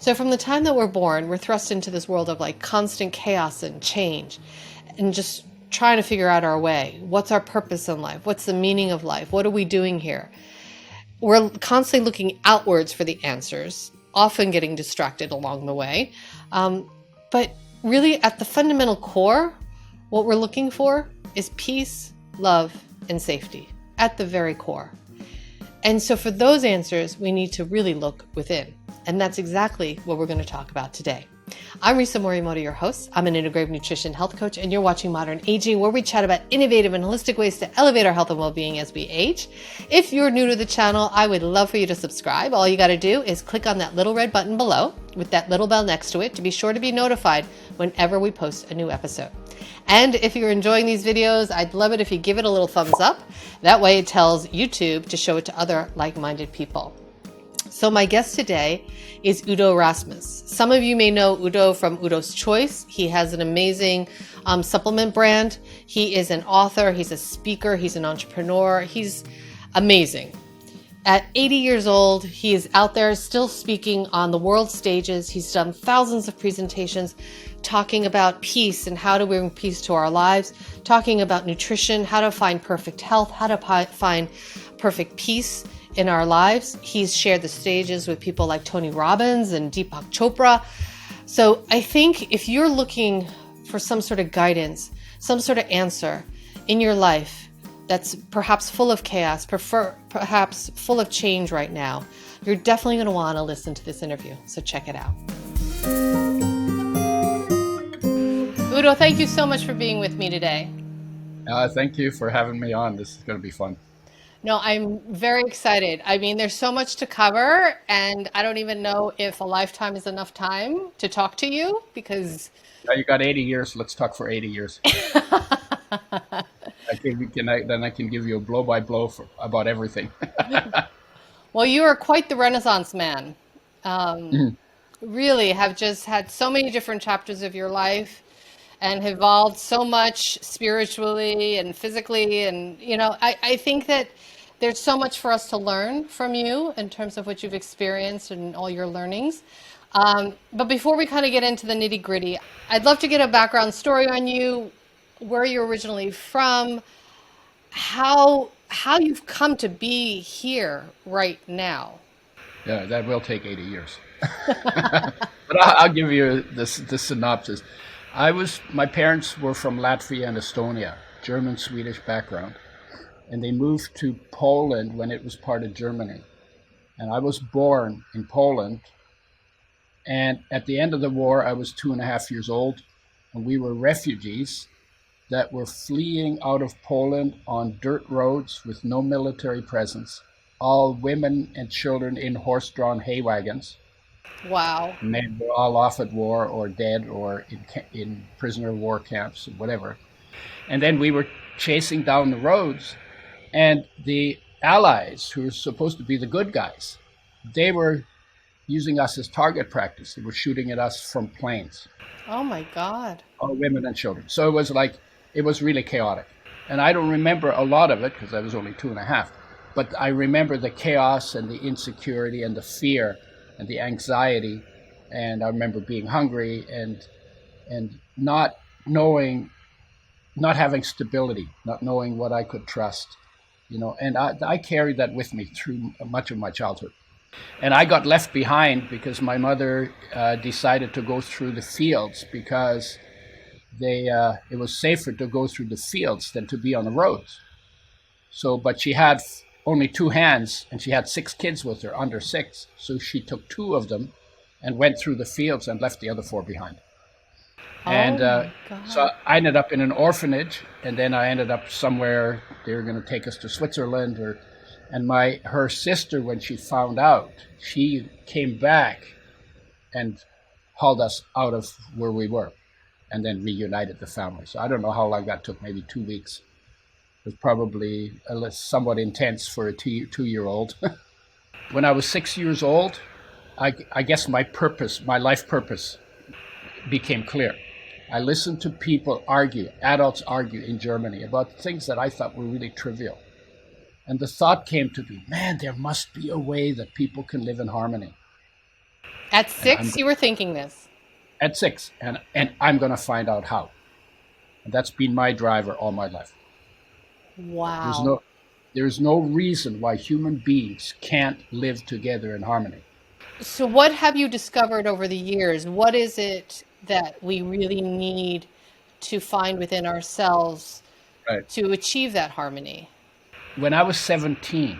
So from the time that we're born, we're thrust into this world of like constant chaos and change and just trying to figure out our way. What's our purpose in life? What's the meaning of life? What are we doing here? We're constantly looking outwards for the answers, often getting distracted along the way. But really, at the fundamental core, what we're looking for is peace, love, and safety at the very core. And so for those answers, we need to really look within. And that's exactly what we're going to talk about today. I'm Risa Morimoto, your host. I'm an integrative nutrition health coach, and you're watching Modern Aging, where we chat about innovative and holistic ways to elevate our health and well-being as we age. If you're new to the channel, I would love for you to subscribe. All you got to do is click on that little red button below with that little bell next to it to be sure to be notified whenever we post a new episode. And if you're enjoying these videos, I'd love it if you give it a little thumbs up. That way it tells YouTube to show it to other like-minded people. So my guest today is Udo Erasmus. Some of you may know Udo from Udo's Choice. He has an amazing supplement brand. He is an author, he's a speaker, he's an entrepreneur. He's amazing. At 80 years old, he is out there still speaking on the world stages. He's done thousands of presentations talking about peace and how to bring peace to our lives, talking about nutrition, how to find perfect health, how to find perfect peace in our lives. He's shared the stages with people like Tony Robbins and Deepak Chopra. So I think if you're looking for some sort of guidance, some sort of answer in your life that's perhaps full of chaos, perhaps full of change right now, you're definitely going to want to listen to this interview. So check it out. Udo, thank you so much for being with me today. Thank you for having me on. This is going to be fun. No, I'm very excited. I mean, there's so much to cover, and I don't even know if a lifetime is enough time to talk to you because You got 80 years. Let's talk for 80 years. Then I can give you a blow by blow about everything. well, you are quite the Renaissance man. Really have just had so many different chapters of your life and have evolved so much spiritually and physically. And, I think that there's so much for us to learn from you in terms of what you've experienced and all your learnings. But before we kind of get into the nitty gritty, I'd love to get a background story on you, where you're originally from, how you've come to be here right now. Yeah, that will take 80 years. But I'll give you the synopsis. My parents were from Latvia and Estonia, German-Swedish background. And they moved to Poland when it was part of Germany. And I was born in Poland. And at the end of the war, I was 2.5 years old. And we were refugees that were fleeing out of Poland on dirt roads with no military presence. All women and children in horse-drawn hay wagons. Wow. Men were all off at war or dead or in prisoner of war camps or whatever. And then we were chasing down the roads. And the Allies, who were supposed to be the good guys, they were using us as target practice. They were shooting at us from planes. Oh my God. All women and children. So it was really chaotic. And I don't remember a lot of it because I was only 2.5. But I remember the chaos and the insecurity and the fear and the anxiety. And I remember being hungry and not having stability, not knowing what I could trust. And I carried that with me through much of my childhood. And I got left behind because my mother decided to go through the fields because it was safer to go through the fields than to be on the roads. But she had only 2 hands and she had 6 kids with her, under 6. So she took 2 of them and went through the fields and left the other 4 behind. And so I ended up in an orphanage, and then I ended up somewhere. They were going to take us to Switzerland, and her sister, when she found out, she came back and hauled us out of where we were, and then reunited the family. So I don't know how long that took, maybe 2 weeks. It was probably somewhat intense for a 2-year-old. When I was 6 years old, I guess my life purpose became clear. I listened to people adults argue in Germany about things that I thought were really trivial. And the thought came to me, man, there must be a way that people can live in harmony. At and I'm 6, you were thinking this. at 6, and I'm going to find out how. And that's been my driver all my life. There's Wow. no there's no reason why human beings can't live together in harmony. So, what have you discovered over the years? What is it that we really need to find within ourselves Right. to achieve that harmony? When I was 17,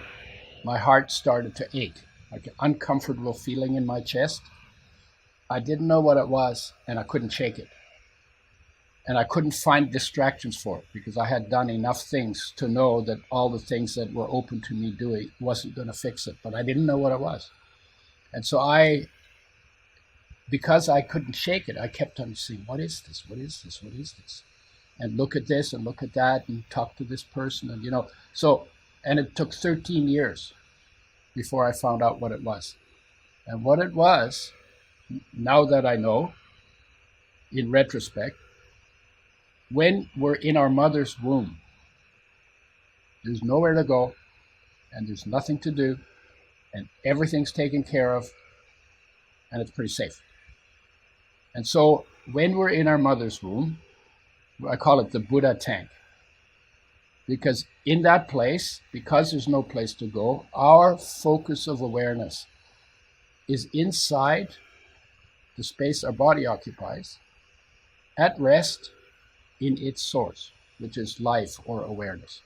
my heart started to ache, like an uncomfortable feeling in my chest. I didn't know what it was, and I couldn't shake it. And I couldn't find distractions for it because I had done enough things to know that all the things that were open to me doing wasn't going to fix it. But I didn't know what it was. And so because I couldn't shake it, I kept on saying, what is this? What is this? What is this? And look at this and look at that and talk to this person. And, and it took 13 years before I found out what it was. And what it was, now that I know, in retrospect, when we're in our mother's womb, there's nowhere to go and there's nothing to do and everything's taken care of and it's pretty safe. And so when we're in our mother's womb, I call it the Buddha tank. Because in that place, because there's no place to go, our focus of awareness is inside the space our body occupies, at rest in its source, which is life or awareness.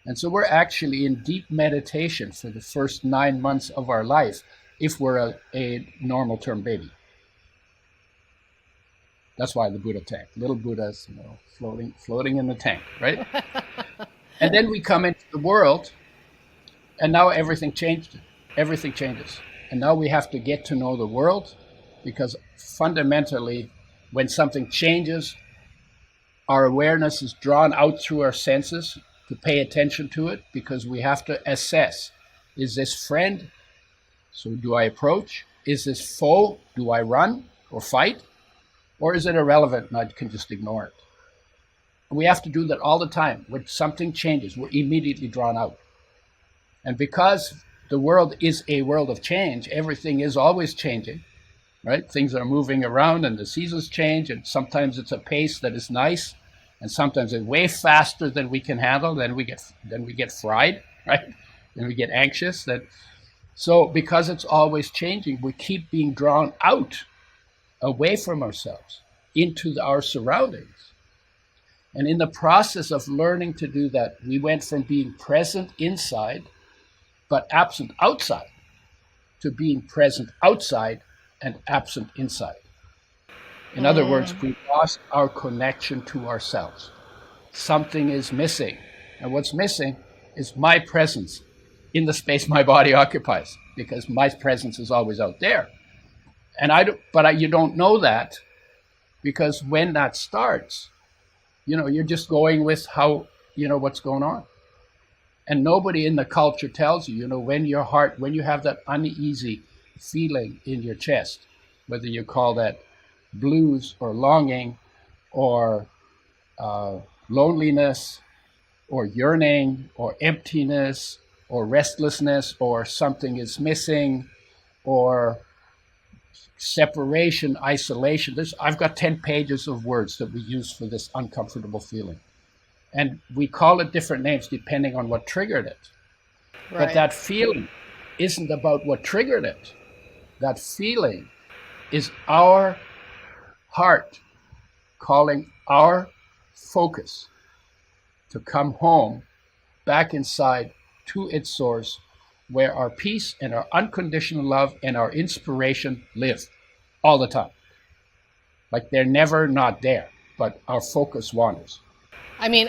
And so we're actually in deep meditation for the first 9 months of our life if we're a normal term baby. That's why the Buddha tank, little Buddhas, floating in the tank, right? And then we come into the world, and now everything changed. Everything changes. And now we have to get to know the world, because fundamentally, when something changes, our awareness is drawn out through our senses to pay attention to it, because we have to assess, is this friend? So do I approach? Is this foe? Do I run or fight? Or is it irrelevant and I can just ignore it? And we have to do that all the time. When something changes, we're immediately drawn out. And because the world is a world of change, everything is always changing, right? Things are moving around and the seasons change, and sometimes it's a pace that is nice, and sometimes it's way faster than we can handle. Then we get fried, right? Then we get anxious. So because it's always changing, we keep being drawn out, away from ourselves, into our surroundings. And in the process of learning to do that, we went from being present inside but absent outside to being present outside and absent inside. In other words, we lost our connection to ourselves. Something is missing. And what's missing is my presence in the space my body occupies, because my presence is always out there. You don't know that, because when that starts, you're just going with how, what's going on. And nobody in the culture tells you, when you have that uneasy feeling in your chest, whether you call that blues or longing or loneliness or yearning or emptiness or restlessness or something is missing or separation, isolation. I've got 10 pages of words that we use for this uncomfortable feeling. And we call it different names depending on what triggered it. Right. But that feeling isn't about what triggered it. That feeling is our heart calling our focus to come home, back inside to its source, where our peace and our unconditional love and our inspiration live all the time. Like they're never not there, but our focus wanders. I mean,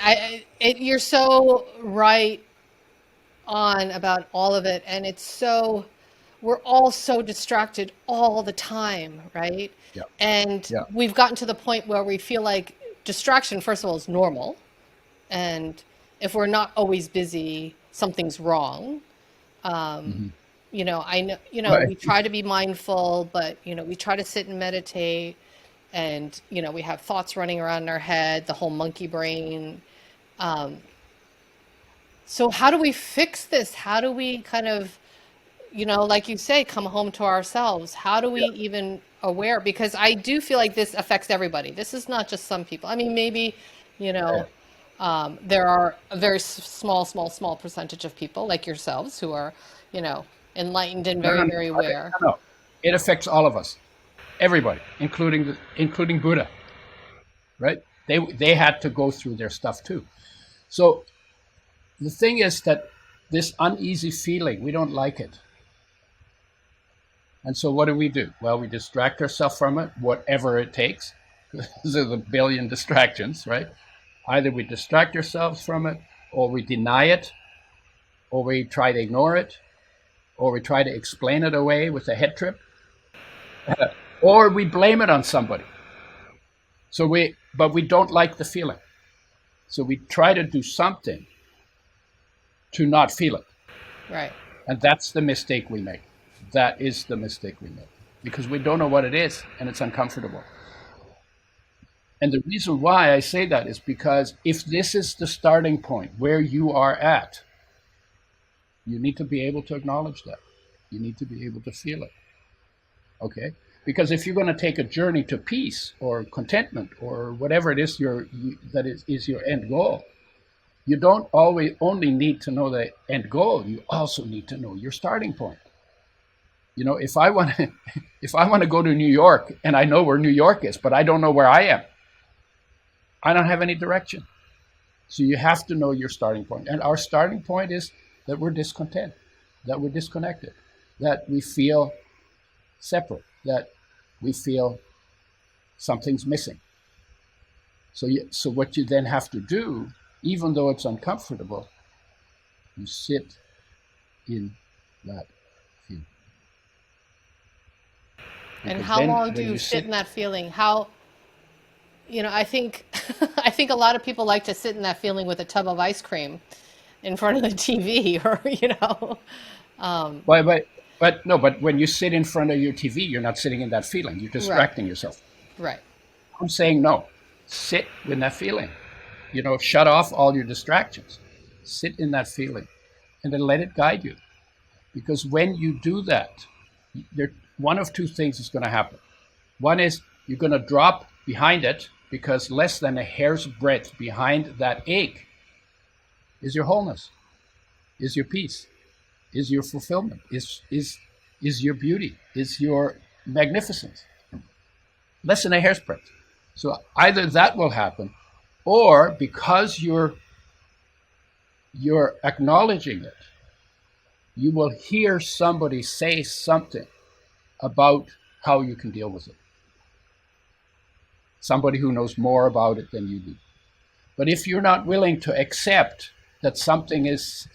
you're so right on about all of it, and we're all so distracted all the time, right? Yeah. And Yeah. we've gotten to the point where we feel like distraction, first of all, is normal, and if we're not always busy, something's wrong. I know, Right. we try to be mindful, but we try to sit and meditate, and we have thoughts running around in our head, the whole monkey brain. So how do we fix this? How do we kind of like you say, come home to ourselves. How do we Yeah. even aware? Because I do feel like this affects everybody. This is not just some people. I mean, maybe, you know, Yeah. there are a very small percentage of people like yourselves who are, you know, enlightened and No, no, very, no, very aware. no, no. It affects all of us, everybody, including Buddha, right? They had to go through their stuff too. So the thing is that this uneasy feeling, we don't like it. And so what do? Well, we distract ourselves from it, whatever it takes. There's a billion distractions, right? Either we distract ourselves from it, or we deny it, or we try to ignore it, or we try to explain it away with a head trip, or we blame it on somebody. But we don't like the feeling. So we try to do something to not feel it. Right. And that's the mistake we make. That is the mistake we make because we don't know what it is and it's uncomfortable. And the reason why I say that is because if this is the starting point where you are at, you need to be able to acknowledge that. You need to be able to feel it. Okay? Because if you're going to take a journey to peace or contentment or whatever it is that is your end goal, you don't always only need to know the end goal, you also need to know your starting point. If I want to if I want to go to New York and I know where New York is, but I don't know where I am, I don't have any direction. So you have to know your starting point. And our starting point is that we're discontent, that we're disconnected, that we feel separate, that we feel something's missing. So what you then have to do, even though it's uncomfortable, you sit in that feeling. And Because how then long do when you you sit sit, in that feeling? I think I think a lot of people like to sit in that feeling with a tub of ice cream in front of the TV or. but when you sit in front of your TV, you're not sitting in that feeling. You're Right, distracting yourself. right. I'm saying no. Sit with that feeling. Shut off all your distractions. Sit in that feeling, and then let it guide you. Because when you do that, one of two things is going to happen. One is you're going to drop behind it because less than a hair's breadth behind that ache is your wholeness, is your peace, is your fulfillment, is your beauty, is your magnificence. Less than a hair's breadth. So either that will happen, or because you're acknowledging it, you will hear somebody say something about how you can deal with it. Somebody who knows more about it than you do. But if you're not willing to accept that something is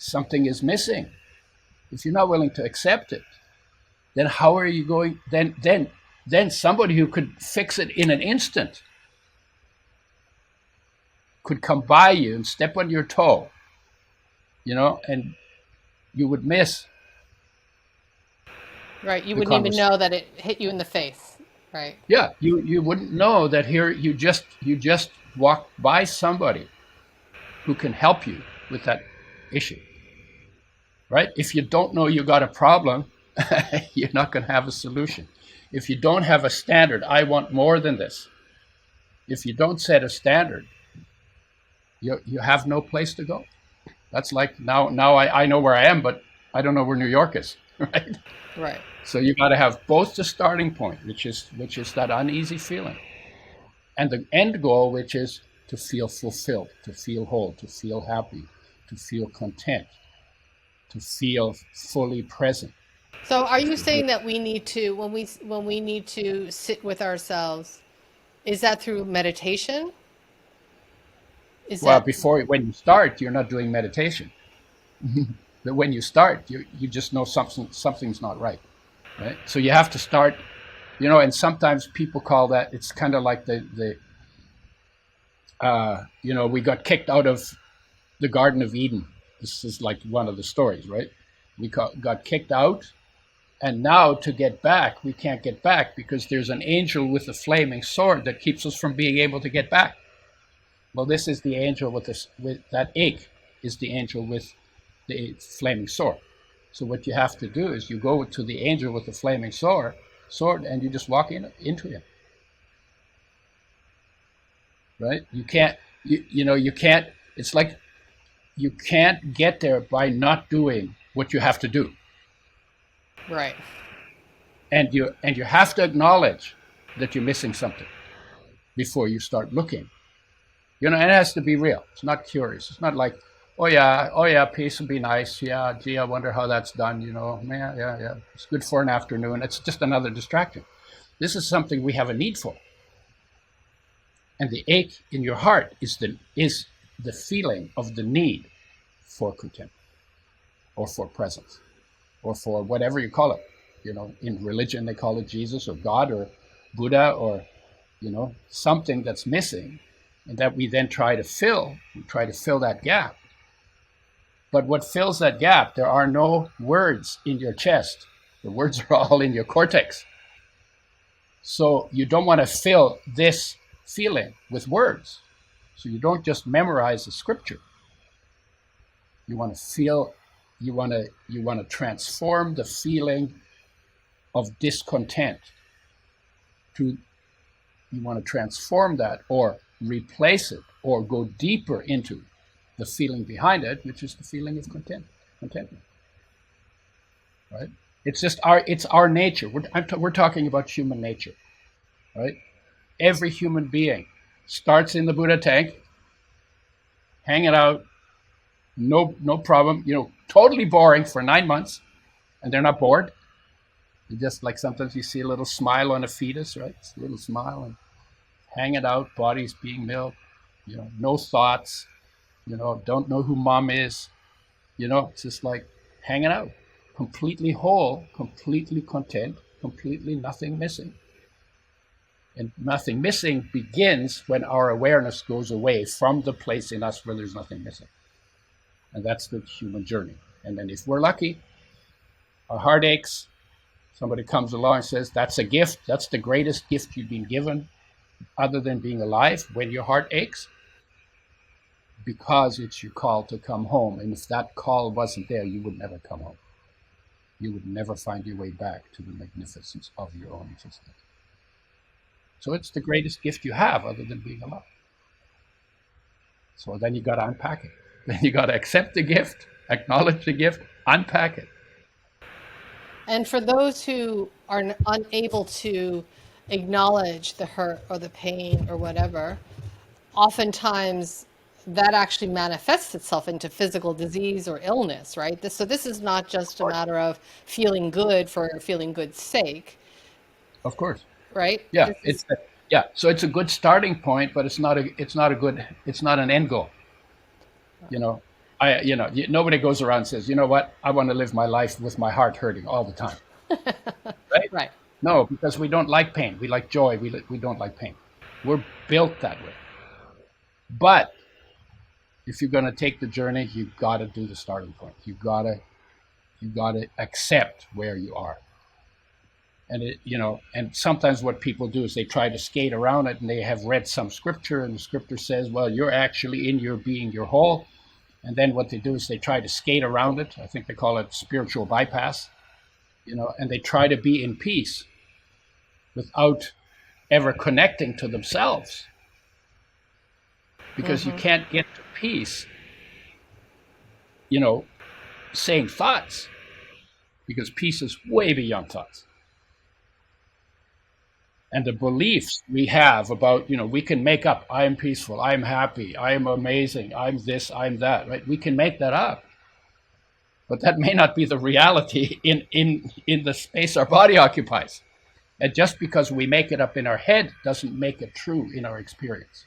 missing, if you're not willing to accept it, then how are you going? Then somebody who could fix it in an instant could come by you and step on your toe, and you would miss Right. You the wouldn't even conversation. know that it hit you in the face. Right. Yeah, you wouldn't know that here you just walked by somebody who can help you with that issue, right? If you don't know you got a problem, you're not going to have a solution. If you don't have a standard, I want more than this. If you don't set a standard, you have no place to go. That's like now I know where I am, but I don't know where New York is, right? Right. So you got to have both the starting point, which is that uneasy feeling, and the end goal, which is to feel fulfilled, to feel whole, to feel happy, to feel content, to feel fully present. So are you saying that we need to when we need to sit with ourselves, is that through meditation? Is Well, that when you start, you're not doing meditation. But when you start, you just know something's not right, right? So you have to start, and sometimes people call that, it's kind of like we got kicked out of the Garden of Eden. This is like one of the stories, right? We got kicked out, and now to get back, we can't get back because there's an angel with a flaming sword that keeps us from being able to get back. Well, this is the angel with that ache, is the angel with the flaming sword. So what you have to do is you go to the angel with the flaming sword, and you just walk into him. Right? You can't, you can't, it's like you can't get there by not doing what you have to do. Right. And you have to acknowledge that you're missing something before you start looking. And it has to be real. It's not curious. It's not like, oh yeah, peace would be nice. Yeah, gee, I wonder how that's done. Yeah. It's good for an afternoon. It's just another distraction. This is something we have a need for. And the ache in your heart is the feeling of the need for content, or for presence, or for whatever you call it. In religion they call it Jesus or God or Buddha, or something that's missing, and that we then try to fill. We try to fill that gap. But what fills that gap? There are no words in your chest. The words are all in your cortex. So you don't want to fill this feeling with words. So you don't just memorize the scripture. You want to feel. You want to transform the feeling of discontent to. You want to transform that, or replace it, or go deeper into the feeling behind it, which is the feeling of contentment. Right? It's our nature. We're talking about human nature, right? Every human being starts in the Buddha tank, hanging out, no problem. Totally boring for 9 months, and they're not bored. They just, like, sometimes you see a little smile on a fetus, right? It's a little smile, and hanging out, bodies being milked, no thoughts, don't know who mom is, it's just like hanging out, completely whole, completely content, completely nothing missing. And nothing missing begins when our awareness goes away from the place in us where there's nothing missing. And that's the human journey. And then if we're lucky, our heart aches, somebody comes along and says, that's a gift, that's the greatest gift you've been given, other than being alive, when your heart aches, because it's your call to come home. And if that call wasn't there, you would never come home. You would never find your way back to the magnificence of your own existence. So it's the greatest gift you have, other than being alive. So then you got to unpack it. Then you got to accept the gift, acknowledge the gift, unpack it. And for those who are unable to acknowledge the hurt or the pain or whatever, oftentimes that actually manifests itself into physical disease or illness, right? So this is not just a matter of feeling good for feeling good's sake. Of course. Right? Yeah, so it's a good starting point, but it's not an end goal. Nobody goes around and says, you know what, I want to live my life with my heart hurting all the time. Right? Right. No, because we don't like pain. We like joy. We don't like pain. We're built that way. But if you're going to take the journey, you've got to do the starting point. You've got to accept where you are. And and sometimes what people do is they try to skate around it, and they have read some scripture, and the scripture says, well, you're actually in your being, you're whole. And then what they do is they try to skate around it. I think they call it spiritual bypass, and they try to be in peace without ever connecting to themselves. Because you can't get to peace, saying thoughts, because peace is way beyond thoughts. And the beliefs we have about, we can make up, I am peaceful, I am happy, I am amazing, I'm this, I'm that, right? We can make that up. But that may not be the reality in the space our body occupies. And just because we make it up in our head doesn't make it true in our experience.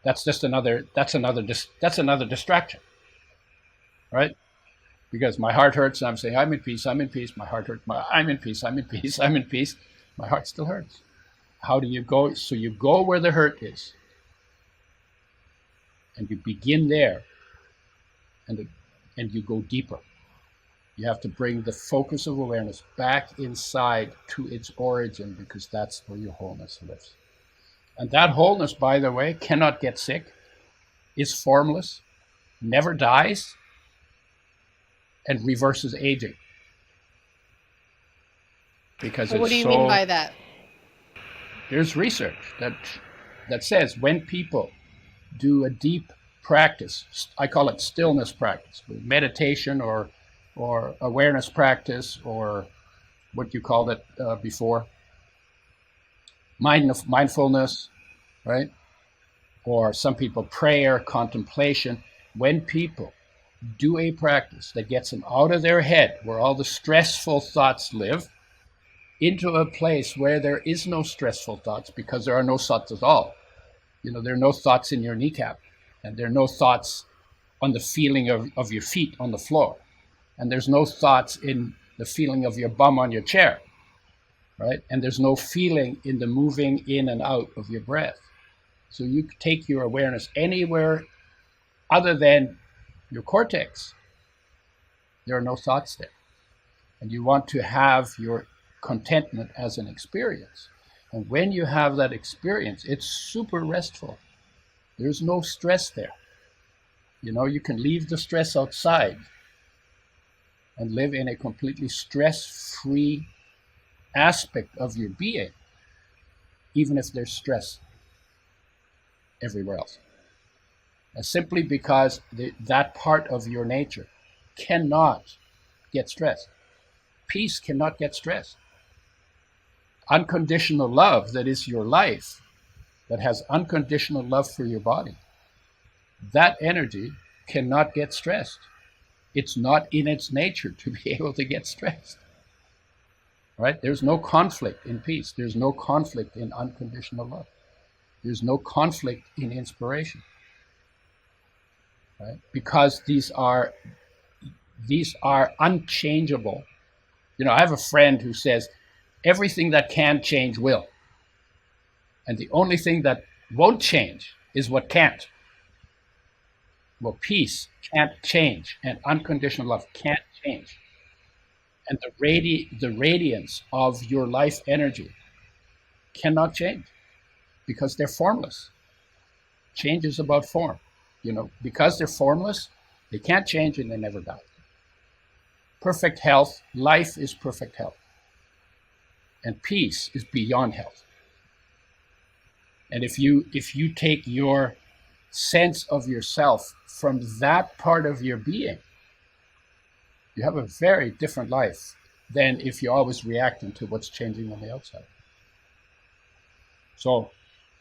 That's another distraction, right? Because my heart hurts and I'm saying, I'm in peace, my heart hurts, I'm in peace, my heart still hurts. How do you go? So you go where the hurt is, and you begin there, and you go deeper. You have to bring the focus of awareness back inside to its origin, because that's where your wholeness lives. And that wholeness, by the way, cannot get sick, is formless, never dies, and reverses aging. Because Well, what it's do you mean so, by that? there's research that says when people do a deep practice, I call it stillness practice, meditation or awareness practice, or what you called it before, mindfulness, right? Or some people prayer, contemplation. When people do a practice that gets them out of their head, where all the stressful thoughts live, into a place where there is no stressful thoughts, because there are no thoughts at all. There are no thoughts in your kneecap, and there are no thoughts on the feeling of your feet on the floor, and there's no thoughts in the feeling of your bum on your chair, right? And there's no feeling in the moving in and out of your breath. So you take your awareness anywhere other than your cortex. There are no thoughts there. And you want to have your contentment as an experience. And when you have that experience, it's super restful. There's no stress there. You can leave the stress outside and live in a completely stress-free aspect of your being, even if there's stress everywhere else. And simply because that part of your nature cannot get stressed. Peace cannot get stressed. Unconditional love, that is your life, that has unconditional love for your body, that energy cannot get stressed. It's not in its nature to be able to get stressed. Right? There's no conflict in peace. There's no conflict in unconditional love. There's no conflict in inspiration. Right? Because these are unchangeable. I have a friend who says everything that can change will. And the only thing that won't change is what can't. Well, peace can't change, and unconditional love can't change. And the radiance of your life energy cannot change, because they're formless. Change is about form. Because they're formless, they can't change and they never die. Perfect health, life is perfect health. And peace is beyond health. And if you take your sense of yourself from that part of your being, you have a very different life than if you're always reacting to what's changing on the outside. So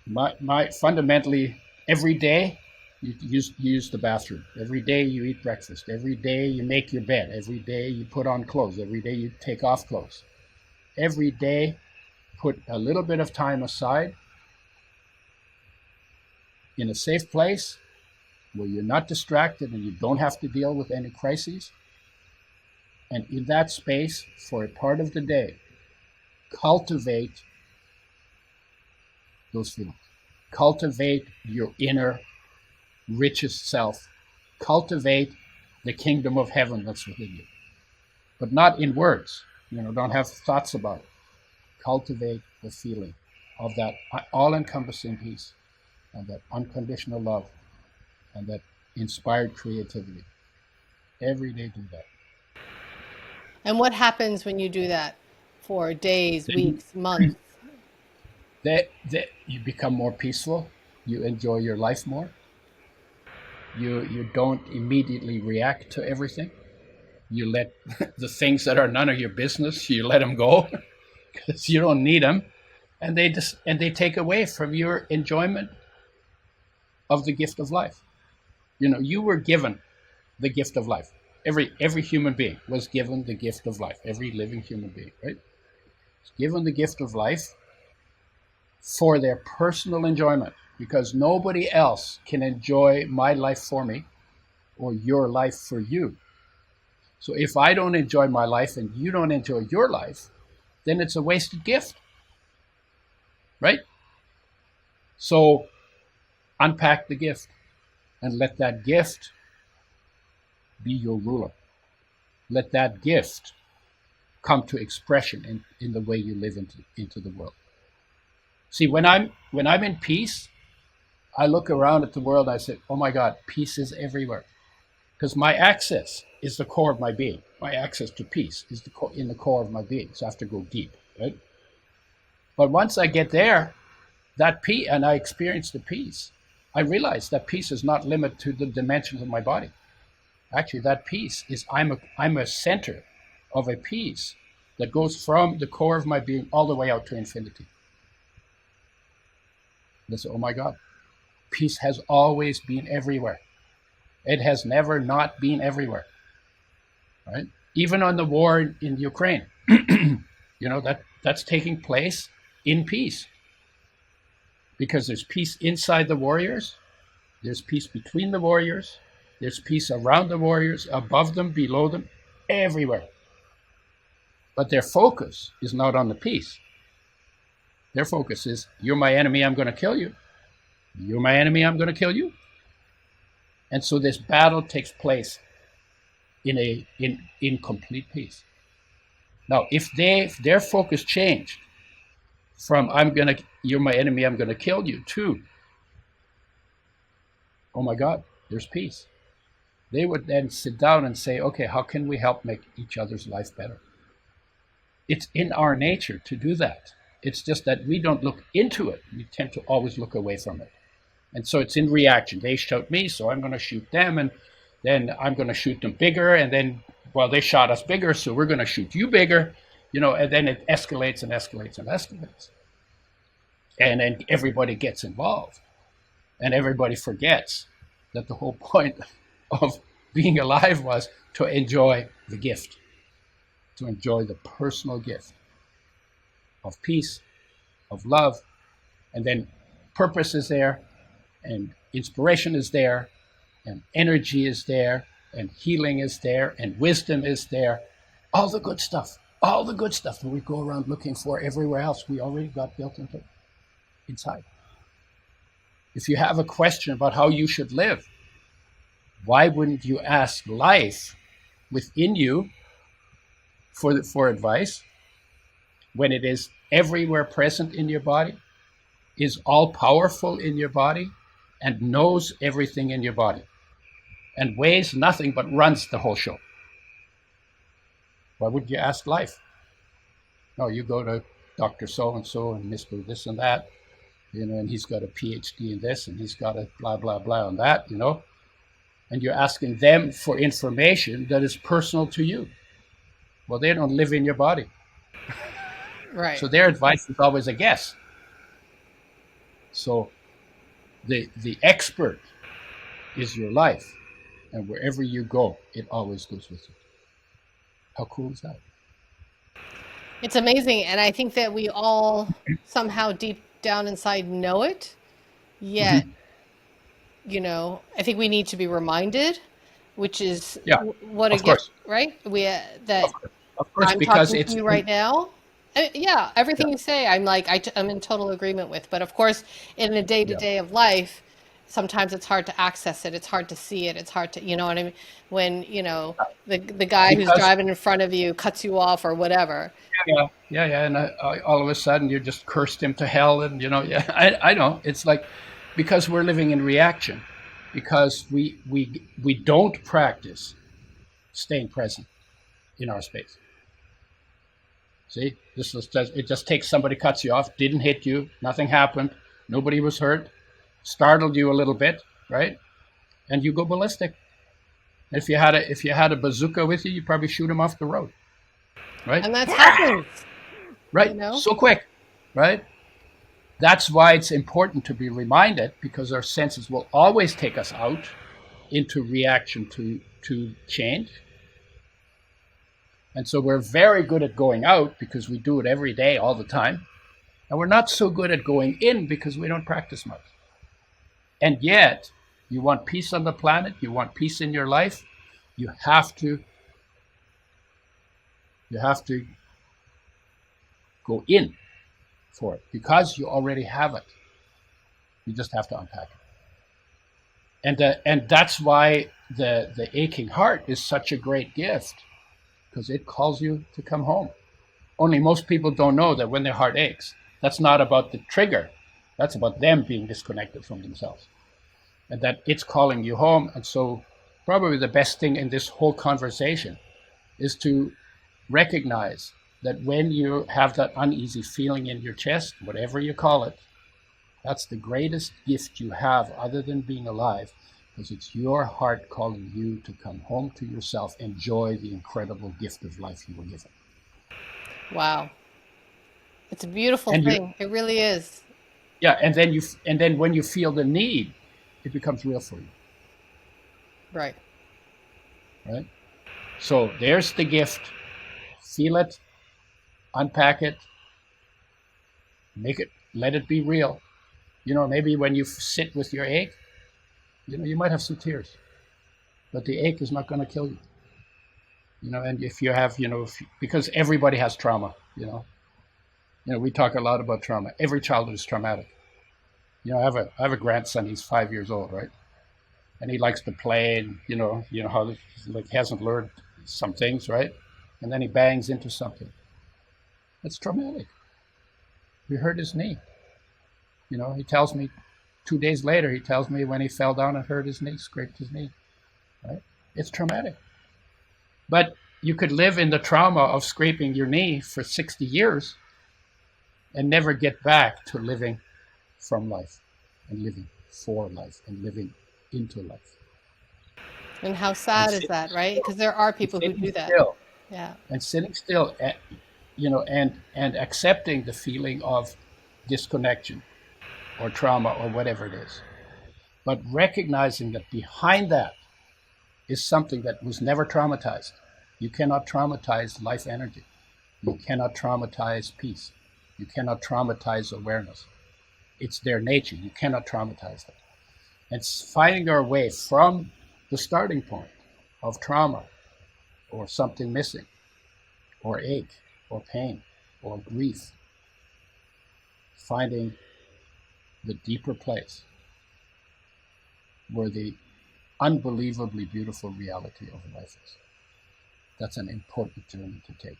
my fundamentally, every day you use the bathroom. Every day you eat breakfast. Every day you make your bed. Every day you put on clothes. Every day you take off clothes. Every day put a little bit of time aside in a safe place where you're not distracted and you don't have to deal with any crises. And in that space, for a part of the day, cultivate those feelings. Cultivate your inner richest self. Cultivate the kingdom of heaven that's within you. But not in words. Don't have thoughts about it. Cultivate the feeling of that all-encompassing peace and that unconditional love and that inspired creativity. Every day do that. And what happens when you do that for days, weeks, months? You become more peaceful. You enjoy your life more. You don't immediately react to everything. You let the things that are none of your business, you let them go because you don't need them, and they take away from your enjoyment of the gift of life. You were given the gift of life. Every human being was given the gift of life. Every living human being, right? Was given the gift of life for their personal enjoyment, because nobody else can enjoy my life for me or your life for you. So if I don't enjoy my life and you don't enjoy your life, then it's a wasted gift, right? So unpack the gift and let that gift be your ruler. Let that gift come to expression in the way you live into the world. See, when I'm in peace, I look around at the world, I say, oh my God, peace is everywhere. because my access is the core of my being. My access to peace is in the core of my being. So I have to go deep, right? But once I get there, that peace, and I experience the peace, I realize that peace is not limited to the dimensions of my body. Actually, that peace is I'm a center of a peace that goes from the core of my being all the way out to infinity. This, oh my God, peace has always been everywhere. It has never not been everywhere, right? Even on the war in Ukraine, that's taking place in peace, because there's peace inside the warriors, there's peace between the warriors, there's peace around the warriors, above them, below them, everywhere. But their focus is not on the peace. Their focus is, you're my enemy, I'm going to kill you. You're my enemy, I'm going to kill you. And so this battle takes place in complete peace. Now, if their focus changed from you're my enemy, I'm going to kill you, to, oh my God, there's peace, they would then sit down and say, okay, how can we help make each other's life better? It's in our nature to do that. It's just that we don't look into it. We tend to always look away from it. And so it's in reaction. They shoot me, so I'm going to shoot them, and then I'm going to shoot them bigger, and then, well, they shot us bigger, so we're going to shoot you bigger, and then it escalates and escalates and escalates. And then everybody gets involved, and everybody forgets that the whole point of being alive was to enjoy the gift, to enjoy the personal gift of peace, of love, and then purpose is there, and inspiration is there, and energy is there, and healing is there, and wisdom is there. All the good stuff that we go around looking for everywhere else, we already got built inside. If you have a question about how you should live, why wouldn't you ask life within you for advice, when it is everywhere present in your body, is all powerful in your body, and knows everything in your body, and weighs nothing but runs the whole show? Why would you ask life? No, you go to Dr. So-and-so and Mr. this and that, and he's got a PhD in this, and he's got a blah, blah, blah on that, and you're asking them for information that is personal to you. Well, they don't live in your body. Right. So their advice is always a guess. So the expert is your life, and wherever you go, it always goes with you. How cool is that? It's amazing, and I think that we all somehow deep down inside know it, yet, I think we need to be reminded, which is what of again, course. right? That Of course, I'm because talking it's to you right now. Yeah, everything you say, I'm like, I'm in total agreement with. But of course, in the day-to-day of life, sometimes it's hard to access it. It's hard to see it. It's hard to, you know what I mean? When, the guy who's driving in front of you cuts you off or whatever. Yeah. And all of a sudden you just cursed him to hell. And, I know. It's like, because we're living in reaction, because we don't practice staying present in our space. See, it just takes somebody cuts you off, didn't hit you, nothing happened, nobody was hurt, startled you a little bit, right? And you go ballistic. If you had a bazooka with you, you'd probably shoot him off the road, right? And that's happens. Right, so quick, right? That's why it's important to be reminded, because our senses will always take us out into reaction to change. And so we're very good at going out because we do it every day, all the time. And we're not so good at going in because we don't practice much. And yet, you want peace on the planet, you want peace in your life, you have to go in for it, because you already have it. You just have to unpack it. And that's why the aching heart is such a great gift, because it calls you to come home. Only most people don't know that when their heart aches, that's not about the trigger. That's about them being disconnected from themselves. And that it's calling you home. And so probably the best thing in this whole conversation is to recognize that when you have that uneasy feeling in your chest, whatever you call it, that's the greatest gift you have other than being alive, because it's your heart calling you to come home to yourself, enjoy the incredible gift of life you were given. Wow. It's a beautiful And you, thing. It really is. yeah, and then when you feel the need, it becomes real for you, Right. right? So there's the gift. Feel it, unpack it, let it be real. Maybe when you sit with your ache, you might have some tears, but the ache is not going to kill you. And if you have, because everybody has trauma, we talk a lot about trauma. Every childhood is traumatic. I have a grandson. He's 5 years old, right? And he likes to play, and how like hasn't learned some things, right? And then he bangs into something. That's traumatic. He hurt his knee. He tells me 2 days later. He tells me when he fell down and hurt his knee, scraped his knee. Right? It's traumatic. But you could live in the trauma of scraping your knee for 60 years and never get back to living from life and living for life and living into life. And how And sad is sitting that, right? still, Because there are and people who sitting do that. still, Yeah. and sitting still, and accepting the feeling of disconnection or trauma or whatever it is, but recognizing that behind that is something that was never traumatized. You cannot traumatize life energy. You cannot traumatize peace. You cannot traumatize awareness. It's their nature. You cannot traumatize them. It's finding our way from the starting point of trauma or something missing or ache or pain or grief, finding the deeper place where the unbelievably beautiful reality of life is. That's an important journey to take.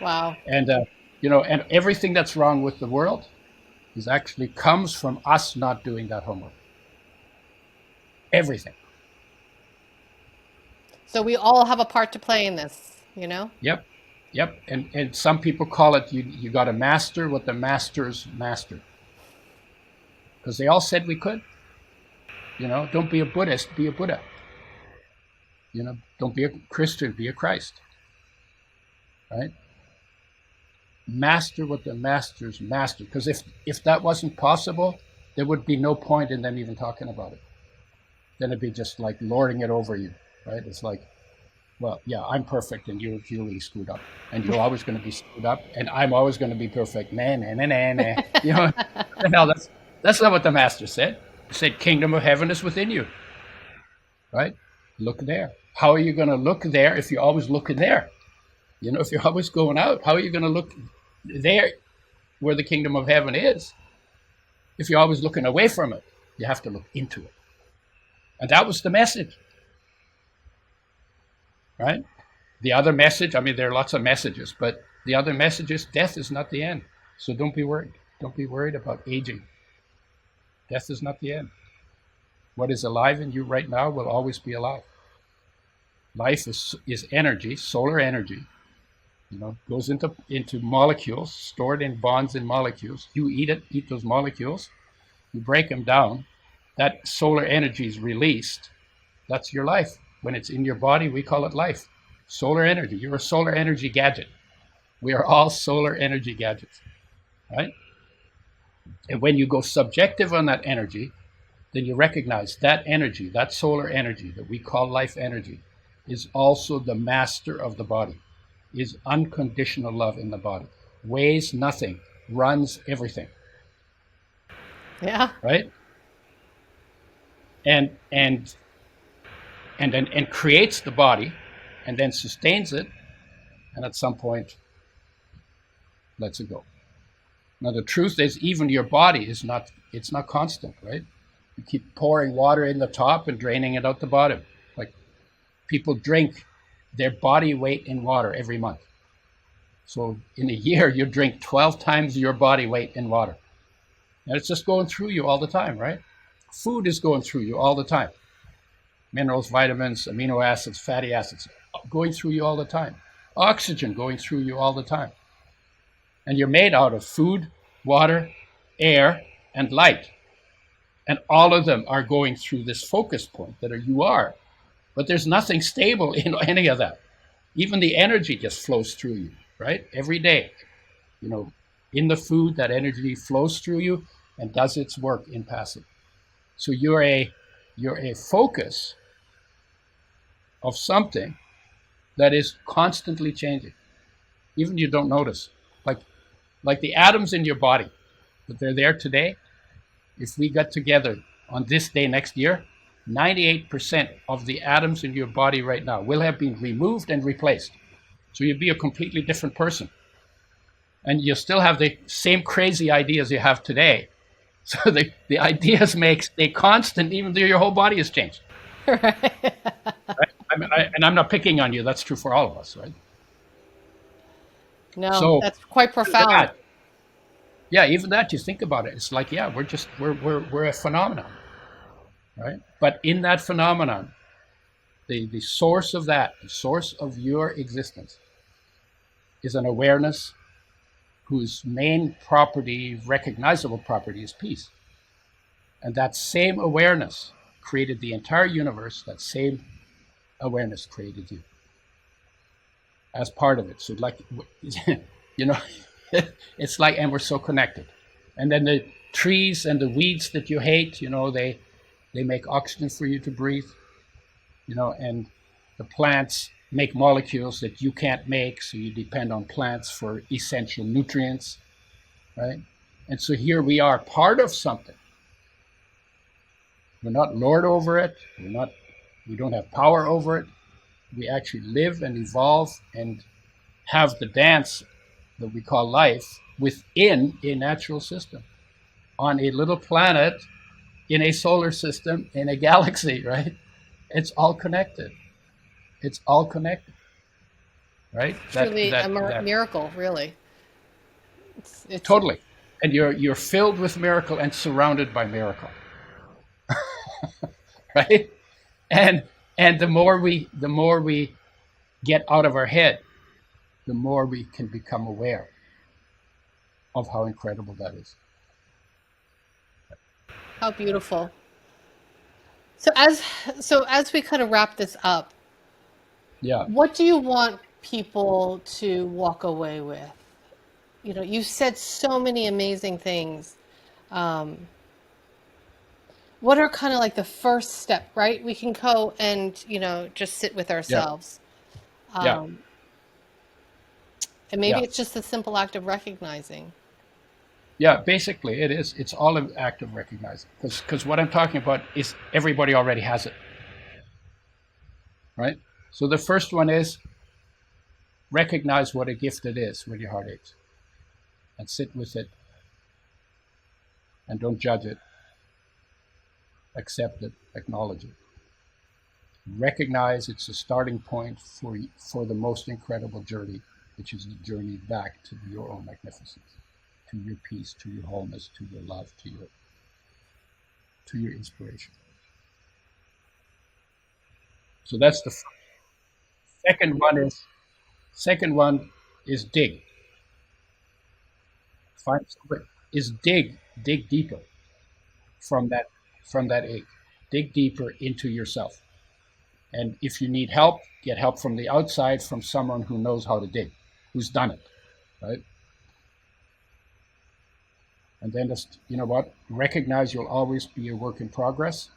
Wow. And and everything that's wrong with the world is actually comes from us not doing that homework. Everything. So we all have a part to play in this, you know? Yep. Yep. And some people call it you got to master what the masters mastered. Because they all said we could. Don't be a Buddhist, be a Buddha. Don't be a Christian, be a Christ. Right? Master what the masters mastered. Because if that wasn't possible, there would be no point in them even talking about it. Then it'd be just like lording it over you, right? It's like, well, yeah, I'm perfect and you're really screwed up. And you're always going to be screwed up and I'm always going to be perfect. Nah, nah, nah, nah, nah. No, that's not what the master said. He said, kingdom of heaven is within you, right? Look there. How are you going to look there if you always look in there? If you're always going out, how are you going to look there where the kingdom of heaven is? If you're always looking away from it, you have to look into it. And that was the message, right? The other message, I mean, there are lots of messages, but the other message is death is not the end. So don't be worried. Don't be worried about aging. Death is not the end. What is alive in you right now will always be alive. Life is energy, solar energy. Goes into molecules, stored in bonds in molecules. You eat those molecules, you break them down. That solar energy is released. That's your life. When it's in your body, we call it life. Solar energy. You're a solar energy gadget. We are all solar energy gadgets, right? And when you go subjective on that energy, then you recognize that energy, that solar energy that we call life energy, is also the master of the body, is unconditional love in the body, weighs nothing, runs everything. Yeah. Right? And creates the body and then sustains it, and at some point lets it go. Now the truth is even your body it's not constant, right? You keep pouring water in the top and draining it out the bottom. Like people drink their body weight in water every month. So in a year you drink 12 times your body weight in water. And it's just going through you all the time, right? Food is going through you all the time. minerals, vitamins, amino acids, fatty acids going through you all the time. Oxygen going through you all the time. And you're made out of food, water, air, and light. And all of them are going through this focus point that you are. But there's nothing stable in any of that. Even the energy just flows through you, right? Every day. In the food, that energy flows through you and does its work in passing. So you're a focus of something that is constantly changing. Even you don't notice. Like the atoms in your body, but they're there today. If we got together on this day next year, 98% of the atoms in your body right now will have been removed and replaced. So you'd be a completely different person. And you still have the same crazy ideas you have today. So the ideas stay constant even though your whole body has changed. Right. Right? And I'm not picking on you. That's true for all of us, right? No, So that's quite profound. even that, you think about it, it's like, we're a phenomenon, right? But in that phenomenon, the source of that, the source of your existence, is an awareness whose main property, recognizable property, is peace. And that same awareness created the entire universe. That same awareness created you as part of it. So it's like, and we're so connected. And then the trees and the weeds that you hate, they make oxygen for you to breathe, and the plants make molecules that you can't make, so you depend on plants for essential nutrients, right? And so here we are, part of something. We're not lord over it. We don't have power over it. We actually live and evolve and have the dance that we call life within a natural system, on a little planet, in a solar system, in a galaxy, right? It's all connected. It's all connected, right? Truly a miracle, really. It's Totally. And you're filled with miracle and surrounded by miracle, right? And the more we get out of our head, the more we can become aware of how incredible that is. how beautiful. So as we kind of wrap this up, Yeah. what do you want people to walk away with? You said so many amazing things. Um, what are kind of like the first step, right? We can go and, just sit with Yeah. ourselves. Yeah. Um, and maybe Yeah. it's just a simple act of recognizing. Yeah. Basically, it's all an act of recognizing, because what I'm talking about is everybody already has it, right? So the first one is recognize what a gift it is when your heart aches, and sit with it, and don't judge it. Accept it, acknowledge it. Recognize it's a starting point for the most incredible journey, which is the journey back to your own magnificence, to your peace, to your wholeness, to your love, to your inspiration. So that's the second one. Is dig. Find somebody, is dig deeper from that ache. Dig deeper into yourself. And if you need help, get help from the outside, from someone who knows how to dig, who's done it, right? And then just, recognize you'll always be a work in progress,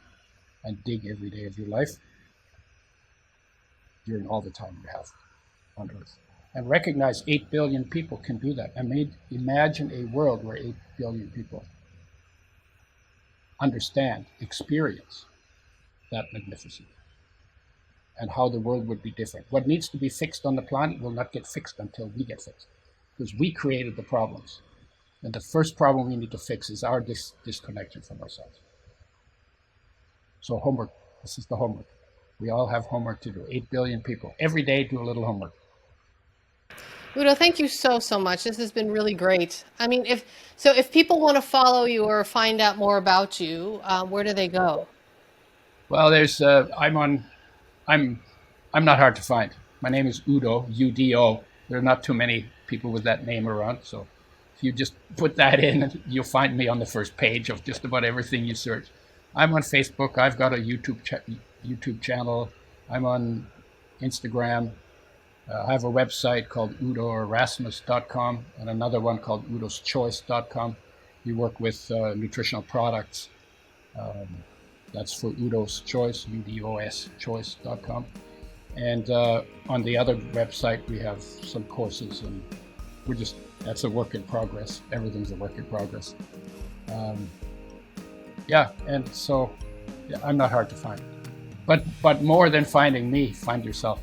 and dig every day of your life during all the time you have on Earth. And recognize 8 billion people can do that. Imagine a world where 8 billion people understand, experience that magnificence, and how the world would be different. What needs to be fixed on the planet will not get fixed until we get fixed, because we created the problems. And the first problem we need to fix is our disconnection from ourselves. So homework. This is the homework. We all have homework to do. 8 billion people. Every day, do a little homework. Udo, thank you so much. This has been really great. I mean, if people want to follow you or find out more about you, where do they go? Well, there's I'm I'm not hard to find. My name is Udo, UDO. There are not too many people with that name around, so if you just put that in, you'll find me on the first page of just about everything you search. I'm on Facebook. I've got a YouTube channel. I'm on Instagram. I have a website called udoerasmus.com and another one called udoschoice.com. We work with nutritional products. Um, that's for Udo's Choice, UDOS choice.com. And on the other website, we have some courses, and that's a work in progress. Everything's a work in progress. Um, yeah, and so yeah, I'm not hard to find. But more than finding me, find yourself.